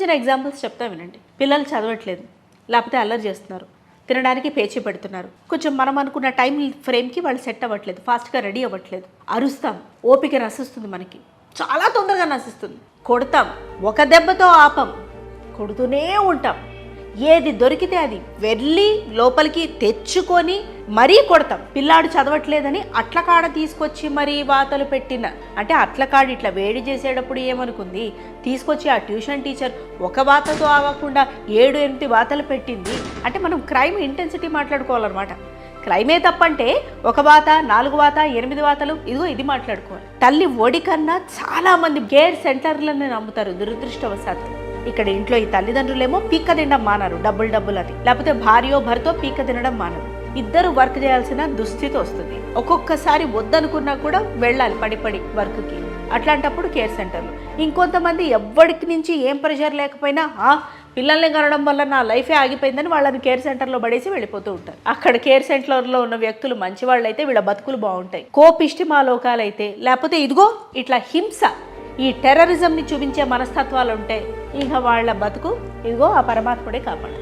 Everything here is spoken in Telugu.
చిన్న ఎగ్జాంపుల్స్ చెప్తా వినండి. పిల్లలు చదవట్లేదు, లేకపోతే అల్లరి చేస్తున్నారు, తినడానికి పేచీ పెడుతున్నారు, కొంచెం మనం అనుకున్న టైం ఫ్రేమ్కి వాళ్ళు సెట్ అవ్వట్లేదు, ఫాస్ట్గా రెడీ అవ్వట్లేదు, అరుస్తాం, ఓపిక నశిస్తుంది, మనకి చాలా తొందరగా నశిస్తుంది, కొడతాం, ఒక దెబ్బతో ఆపం, కొడుతూనే ఉంటాం, ఏది దొరికితే అది వెళ్ళి లోపలికి తెచ్చుకొని మరీ కొడతాం. పిల్లాడు చదవట్లేదని అట్లకాడ తీసుకొచ్చి మరీ వాతలు పెట్టిన, అంటే అట్లకాడు ఇట్లా వేడి చేసేటప్పుడు ఏమనుకుంది, తీసుకొచ్చి ఆ ట్యూషన్ టీచర్ ఒక వాతతో ఆగకుండా 7-8 వాతలు పెట్టింది. అంటే మనం క్రైమ్ ఇంటెన్సిటీ మాట్లాడుకోవాలన్నమాట. క్రైమే తప్పంటే 1 వాత, 4 వాత, 8 వాతలు, ఇదిగో ఇది మాట్లాడుకోవాలి. తల్లి ఒడి కన్నా చాలామంది కేర్ సెంటర్లను నమ్ముతారు దురదృష్టవశాత్తు. ఇక్కడ ఇంట్లో ఈ తల్లిదండ్రులేమో పీక్క తినడం మానరు, డబ్బులు అని, లేకపోతే భార్యో భర్తో పీక్క తినడం మానరు, ఇద్దరు వర్క్ చేయాల్సిన దుస్థితి వస్తుంది. ఒక్కొక్కసారి వద్దనుకున్నా కూడా వెళ్ళాలి పడి వర్క్కి. అట్లాంటప్పుడు కేర్ సెంటర్లు. ఇంకొంతమంది ఎవ్వడికి నుంచి ఏం ప్రెషర్ లేకపోయినా పిల్లల్ని కనడం వల్ల నా లైఫే ఆగిపోయిందని వాళ్ళని కేర్ సెంటర్లో పడేసి వెళ్ళిపోతూ ఉంటారు. అక్కడ కేర్ సెంటర్లో ఉన్న వ్యక్తులు మంచి వాళ్ళైతే వీళ్ళ బతుకులు బాగుంటాయి. కోపిష్టి మాలోకాలైతే, లేకపోతే ఇదిగో ఇట్లా హింస, ఈ టెర్రరిజంని చూపించే మనస్తత్వాలు ఉంటే ఇక వాళ్ళ బతుకు ఇదిగో ఆ పరమాత్ముడే కాపాడు.